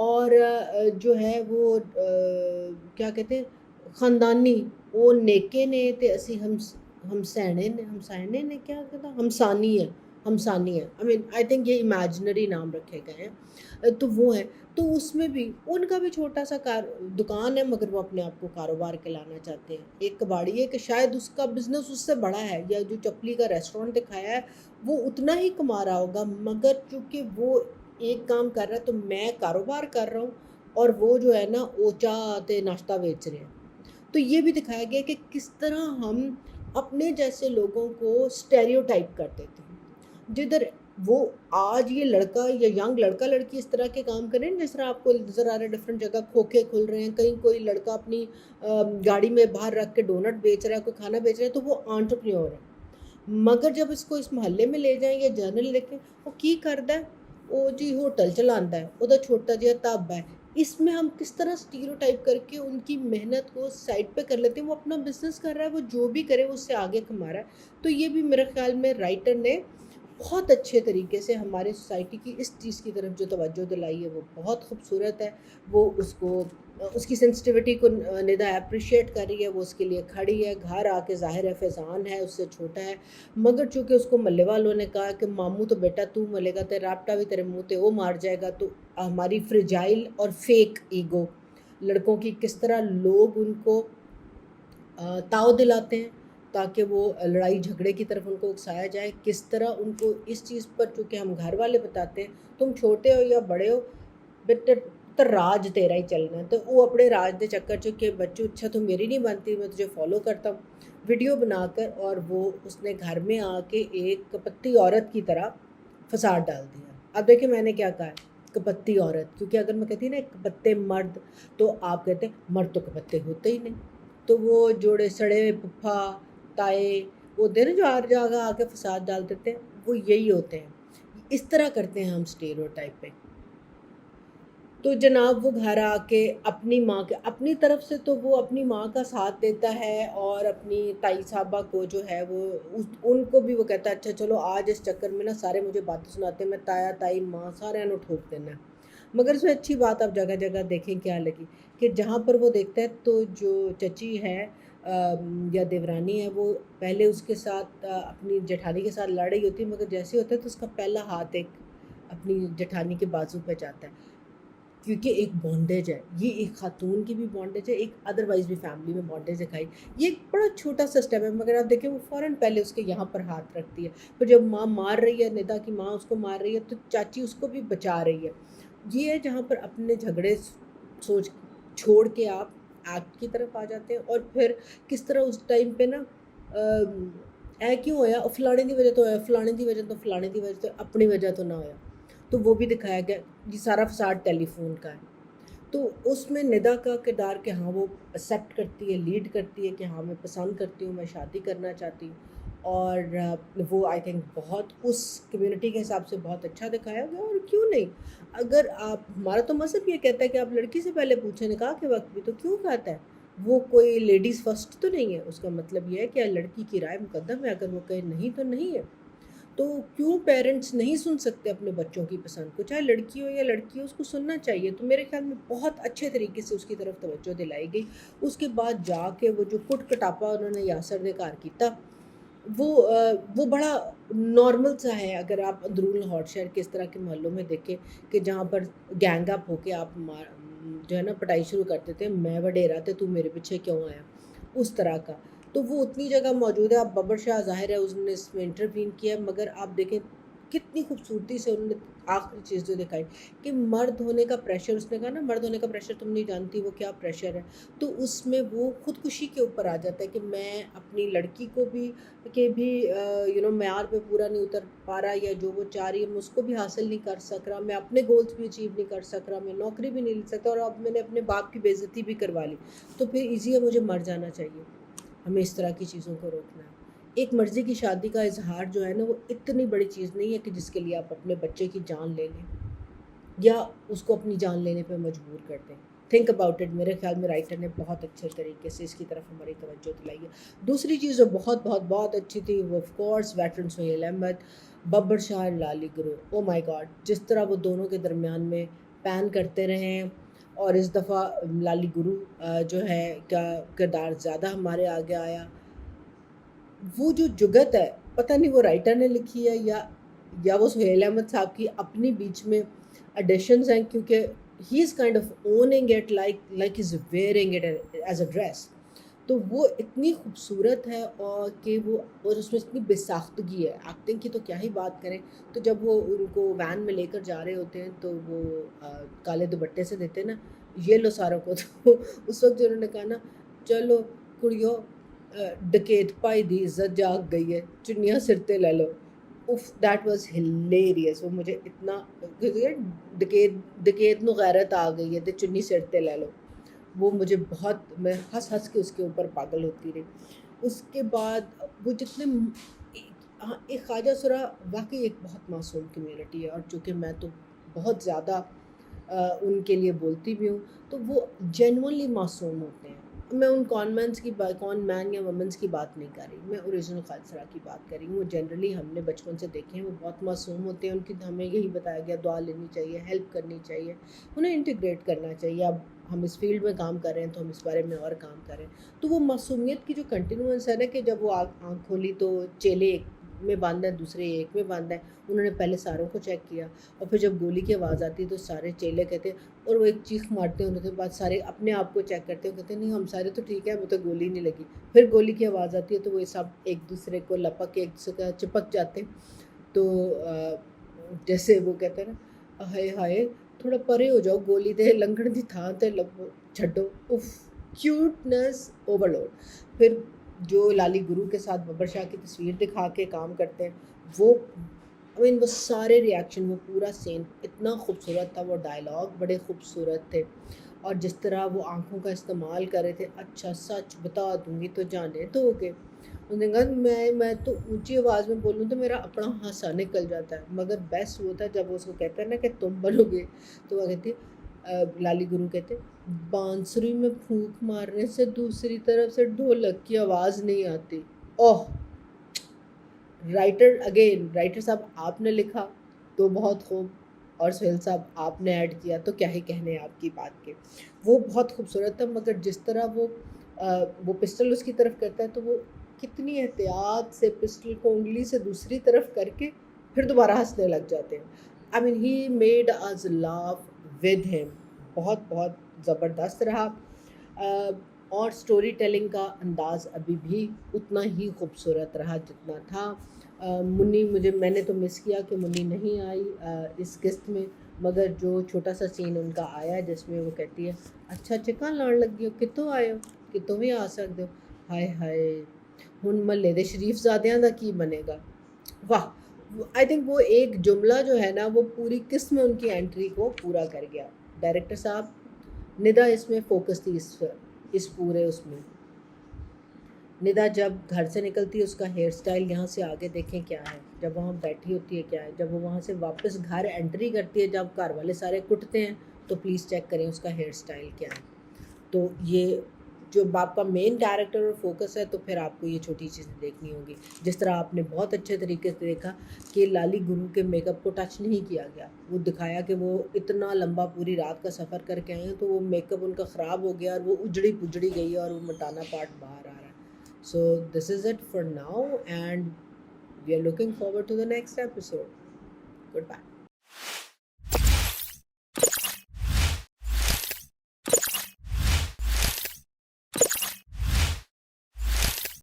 اور جو ہے وہ کیا کہتے ہیں خاندانی وہ نیکے نے تے اسی ہمسائنے نے کیا کہتا ہمسانی ہے، ہمسانی ہے، آئی مین آئی تھنک یہ امیجنری نام رکھے گئے ہیں، تو وہ ہے، تو اس میں بھی ان کا بھی چھوٹا سا دکان ہے، مگر وہ اپنے آپ کو کاروبار کے لانا چاہتے ہیں. ایک کباڑی ہے کہ شاید اس کا بزنس اس سے بڑا ہے، یا جو چپلی کا ریسٹورینٹ دکھایا ہے وہ اتنا ہی کما رہا ہوگا، مگر چونکہ وہ ایک کام کر رہا ہے تو میں کاروبار کر رہا ہوں، اور وہ جو ہے نا اوچا تے ناشتہ بیچ رہے ہیں. تو یہ بھی دکھایا گیا کہ کس طرح ہم اپنے جیسے لوگوں کو اسٹیریوٹائپ کر دیتے ہیں. جدھر وہ آج یہ لڑکا یا ینگ لڑکا لڑکی اس طرح کے کام کریں، جس طرح آپ کو نظر آ رہا ہے ڈفرینٹ جگہ کھوکھے کھل رہے ہیں، کہیں کوئی لڑکا اپنی گاڑی میں باہر رکھ کے ڈونٹ بیچ رہا ہے، کوئی کھانا بیچ رہا ہے، تو وہ انٹرپرینیور ہے. مگر جب اس کو اس محلے میں لے جائیں یا جرنل لکھیں، وہ کی کردا ہے، وہ جی ہوٹل چلاندا ہے، وہ چھوٹا جہا تابا ہے. اس میں ہم کس طرح اسٹیریوٹائپ کر کے ان کی محنت کو سائڈ پہ کر لیتے ہیں. وہ اپنا بزنس کر رہا ہے، وہ جو بھی کرے وہ اس سے آگے کما رہا ہے. تو یہ بھی میرے خیال میں رائٹر نے بہت اچھے طریقے سے ہمارے سوسائٹی کی اس چیز کی طرف جو توجہ دلائی ہے وہ بہت خوبصورت ہے. وہ اس کو اس کی سینسٹیوٹی کو ندا اپریشیٹ کر رہی ہے، وہ اس کے لیے کھڑی ہے. گھر آ کے ظاہر ہے فیضان ہے، اس سے چھوٹا ہے، مگر چونکہ اس کو ملے والوں نے کہا کہ ماموں تو بیٹا تو ملے گا، تے راپٹا بھی تیرے منہ تے وہ مار جائے گا. تو ہماری فریجائل اور فیک ایگو لڑکوں کی کس طرح لوگ ان کو تاؤ دلاتے ہیں تاکہ وہ لڑائی جھگڑے کی طرف ان کو اکسایا جائے. کس طرح ان کو اس چیز پر، چونکہ ہم گھر والے بتاتے ہیں تم چھوٹے ہو یا بڑے ہو بیٹا تو راج تیرا ہی چلنا ہے. تو وہ اپنے راج دے چکر چکے بچوں اچھا تو میری نہیں بنتی، میں تجھے فالو کرتا ہوں ویڈیو بنا کر. اور وہ اس نے گھر میں آ کے ایک کپتی عورت کی طرح فساد ڈال دیا. اب دیکھیں میں نے کیا کہا ہے کپتی عورت، کیونکہ اگر میں کہتی نا کپتے مرد تو آپ کہتے ہیں مرد تو کپتے ہوتے ہی نہیں. تو وہ جوڑے سڑے ہوئے پھپھا تائے وہ ہوتے ہیں نا جو ہر جگہ آ کے فساد ڈال دیتے ہیں، وہ یہی ہوتے ہیں. اس طرح کرتے ہیں ہم اسٹیریوٹائپ پہ. تو جناب وہ گھر آ کے اپنی ماں کے اپنی طرف سے تو وہ اپنی ماں کا ساتھ دیتا ہے، اور اپنی تائی صاحبہ کو جو ہے وہ ان کو بھی وہ کہتا ہے اچھا چلو آج اس چکر میں نا سارے مجھے باتیں سناتے ہیں، میں تایا تائی ماں سارے انہوں ٹھوک دینا ہے. مگر اس میں اچھی بات آپ جگہ جگہ دیکھیں کیا لگی کہ جہاں پر وہ دیکھتا ہے تو جو چچی ہے یا دیورانی ہے وہ پہلے اس کے ساتھ اپنی جٹھانی کے ساتھ لڑ رہی ہوتی ہے، مگر جیسے ہوتا ہے تو اس کا پہلا ہاتھ ایک اپنی جٹھانی کے بازو پہ جاتا ہے، کیونکہ ایک بانڈیج ہے. یہ ایک خاتون کی بھی بانڈیج ہے، ایک ادروائز بھی فیملی میں بانڈیج دکھائی. یہ ایک بڑا چھوٹا سا اسٹیپ ہے، مگر آپ دیکھیں وہ فوراً پہلے اس کے یہاں پر ہاتھ رکھتی ہے. پھر جب ماں مار رہی ہے، ندا کی ماں اس کو مار رہی ہے، تو چاچی اس کو بھی بچا رہی ہے. یہ ہے جہاں پر اپنے جھگڑے سوچ چھوڑ کے آپ ایکٹ کی طرف آ جاتے ہیں. اور پھر کس طرح اس ٹائم پہ نا اے کیوں ہویا فلانے دی وجہ تو ہویا، فلانے دی وجہ تو فلانے دی وجہ تو اپنی وجہ تو نہ ہویا. تو وہ بھی دکھایا گیا. یہ سارا فساد ٹیلی فون کا ہے. تو اس میں ندا کا کردار کہ ہاں وہ ایکسیپٹ کرتی ہے، لیڈ کرتی ہے کہ ہاں میں پسند کرتی ہوں، میں شادی کرنا چاہتی ہوں. اور وہ آئی تھنک بہت اس کمیونٹی کے حساب سے بہت اچھا دکھایا گیا. اور کیوں نہیں، اگر آپ ہمارا تو مذہب یہ کہتا ہے کہ آپ لڑکی سے پہلے پوچھیں، نکاح کے وقت بھی، تو کیوں کہتا ہے وہ کوئی لیڈیز فرسٹ تو نہیں ہے. اس کا مطلب یہ ہے کہ لڑکی کی رائے مقدم ہے، اگر وہ کہے نہیں تو نہیں ہے. تو کیوں پیرنٹس نہیں سن سکتے اپنے بچوں کی پسند کو، چاہے لڑکی ہو یا لڑکی ہو، اس کو سننا چاہیے. تو میرے خیال میں بہت اچھے طریقے سے اس کی طرف توجہ دلائی گئی. اس کے بعد جا کے وہ جو کٹ کٹاپا انہوں نے یاسر نے کار کیتا، وہ بڑا نارمل سا ہے. اگر آپ اندرون لاہور شہر کے اس طرح کے محلوں میں دیکھیں کہ جہاں پر گینگ اپ ہو کے آپ جو ہے نا پٹائی شروع کرتے تھے، میں وڈیرا تھے تو میرے پیچھے کیوں آیا، اس طرح کا. تو وہ اتنی جگہ موجود ہے. اب ببر شاہ ظاہر ہے اس نے اس میں انٹروین کیا ہے، مگر آپ دیکھیں کتنی خوبصورتی سے انہوں نے آخری چیز جو دکھائی کہ مرد ہونے کا پریشر، اس نے کہا نا مرد ہونے کا پریشر تم نہیں جانتی وہ کیا پریشر ہے. تو اس میں وہ خودکشی کے اوپر آ جاتا ہے کہ میں اپنی لڑکی کو بھی معیار پہ پورا نہیں اتر پا رہا، یا جو وہ چاہ رہی ہے میں اس کو بھی حاصل نہیں کر سک رہا، میں اپنے گولز بھی اچیو نہیں کر سک رہا، میں نوکری بھی نہیں لے سکتا، اور اب میں نے اپنے باپ کی بے عزتی بھی کروا لی. تو پھر ایزی ہے مجھے مر جانا چاہیے. ہمیں اس طرح کی چیزوں کو روکنا ہے. ایک مرضی کی شادی کا اظہار جو ہے نا وہ اتنی بڑی چیز نہیں ہے کہ جس کے لیے آپ اپنے بچے کی جان لے لیں یا اس کو اپنی جان لینے پہ مجبور کر دیں. Think about it. میرے خیال میں رائٹر نے بہت اچھے طریقے سے اس کی طرف ہماری توجہ دلائی ہے. دوسری چیز جو بہت بہت بہت اچھی تھی وہ of course veteran Sohail Ahmed, Babbar Shah, لالی گروہ. او مائی گاڈ، جس طرح وہ دونوں کے درمیان میں پین کرتے رہے ہیں، اور اس دفعہ لالی گرو جو ہے کا کردار زیادہ ہمارے آگے آیا. وہ جو جگت ہے، پتہ نہیں وہ رائٹر نے لکھی ہے یا وہ سہیل احمد صاحب کی اپنی بیچ میں ایڈیشنز ہیں، کیونکہ he is kind of owning it like is wearing it as a dress. تو وہ اتنی خوبصورت ہے، اور اس میں اتنی بے ساختگی ہے. ایکٹنگ کی تو کیا ہی بات کریں. تو جب وہ ان کو وین میں لے کر جا رہے ہوتے ہیں تو وہ کالے دوپٹے سے دیتے ہیں نا، یہ لو ساروں کو. تو اس وقت جو انہوں نے کہا نا، چلو کڑیو ڈکیت پائی دی عزت جاگ گئی ہے، چنیاں سرتے لے لو. اف دیٹ واز ہلیریس. وہ مجھے اتنا، ڈکیت نو غیرت آ گئی ہے تے چنی سرتے لے لو. وہ مجھے بہت، میں ہنس ہنس کے اس کے اوپر پاگل ہوتی رہی. اس کے بعد وہ جتنے ایک خواجہ سرا واقعی ایک بہت معصوم کمیونٹی ہے، اور چونکہ میں تو بہت زیادہ ان کے لیے بولتی بھی ہوں، تو وہ جینونلی معصوم ہوتے ہیں. میں ان کون مین یا وومنس کی بات نہیں کر رہی، میں اوریجنل خواجہ سرا کی بات کر رہی ہوں. وہ جنرلی ہم نے بچپن سے دیکھے ہیں، وہ بہت معصوم ہوتے ہیں. ان کی ہمیں یہی بتایا گیا دعا لینی چاہیے، ہیلپ کرنی چاہیے، انہیں انٹیگریٹ کرنا چاہیے. اب ہم اس فیلڈ میں کام کر رہے ہیں تو ہم اس بارے میں اور کام کریں. تو وہ معصومیت کی جو کنٹینوئنس ہے نا، کہ جب وہ آنکھ کھولی تو چیلے ایک میں بند ہیں، دوسرے ایک میں بند ہیں. انہوں نے پہلے ساروں کو چیک کیا، اور پھر جب گولی کی آواز آتی ہے تو سارے چیلے کہتے ہیں، اور وہ ایک چیخ مارتے ہیں. ان کے بعد سارے اپنے آپ کو چیک کرتے ہیں، کہتے ہیں نہیں ہم سارے تو ٹھیک ہے، وہ تو گولی نہیں لگی. پھر گولی کی آواز آتی ہے تو وہ سب ایک دوسرے کو لپک کے ایک دوسرے کا چپک جاتے ہیں. تو جیسے وہ کہتے ہیں نا، ہائے ہائے تھوڑا پرے ہو جاؤ، گولی دے لنگڑ دی تھان تے چھڈو. اف، کیوٹنس اوور لوڈ. پھر جو لالی گرو کے ساتھ ببر شاہ کی تصویر دکھا کے کام کرتے ہیں، وہ وہ سارے ریاکشن، وہ پورا سین اتنا خوبصورت تھا. وہ ڈائلاگ بڑے خوبصورت تھے، اور جس طرح وہ آنکھوں کا استعمال کر رہے تھے. اچھا سچ بتا دوں گی تو جانے دو گے. انہوں نے کہا میں تو اونچی آواز میں بولوں تو میرا اپنا ہنسا نکل جاتا ہے. مگر بیسٹ وہ تھا جب وہ اس کو کہتا ہے نا کہ تم بنو گے، تو وہ کہتی لالی گرو کہتے بانسری میں پھونک مارنے سے دوسری طرف سے ڈھولک کی آواز نہیں آتی. اوہ، رائٹر صاحب آپ نے لکھا تو بہت خوب، اور سہیل صاحب آپ نے ایڈ کیا تو کیا ہی کہنے آپ کی بات کے. وہ بہت خوبصورت تھا. مگر جس طرح وہ پسٹل اس کی طرف کرتا ہے، تو وہ کتنی احتیاط سے پسٹل کو انگلی سے دوسری طرف کر کے پھر دوبارہ ہنسنے لگ جاتے ہیں. I mean he made us laugh with him. بہت بہت زبردست رہا. اور سٹوری ٹیلنگ کا انداز ابھی بھی اتنا ہی خوبصورت رہا جتنا تھا. منی میں نے تو مس کیا کہ منی نہیں آئی اس قسط میں. مگر جو چھوٹا سا سین ان کا آیا جس میں وہ کہتی ہے اچھا چکن لان لگی ہو، کتوں آئے ہو، کتوں بھی آ سکتے ہو. ہائے ہائے ہن محلے دے شریف زادیاں دا کی بنے گا. واہ، آئی تھنک وہ ایک جملہ جو ہے نا، وہ پوری قسم میں ان کی انٹری کو پورا کر گیا. ڈائریکٹر صاحب، ندا اس میں فوکس تھی اس پورے اس میں. ندا جب گھر سے نکلتی ہے، اس کا ہیئر سٹائل یہاں سے آگے دیکھیں کیا ہے، جب وہاں بیٹھی ہوتی ہے کیا ہے، جب وہ وہاں سے واپس گھر انٹری کرتی ہے، جب گھر والے سارے کٹتے ہیں، تو پلیز چیک کریں اس کا ہیئر سٹائل کیا ہے. تو یہ جو آپ کا مین کیریکٹر اور فوکس ہے، تو پھر آپ کو یہ چھوٹی چیزیں دیکھنی ہوں گی. جس طرح آپ نے بہت اچھے طریقے سے دیکھا کہ لالی گرو کے میک اپ کو ٹچ نہیں کیا گیا. وہ دکھایا کہ وہ اتنا لمبا پوری رات کا سفر کر کے آئے ہیں، تو وہ میک اپ ان کا خراب ہو گیا اور وہ اجڑی پجڑی گئی ہے، اور وہ مٹانا پارٹ باہر آ رہا ہے. So this is it for now, and we are looking forward to the next episode. Goodbye.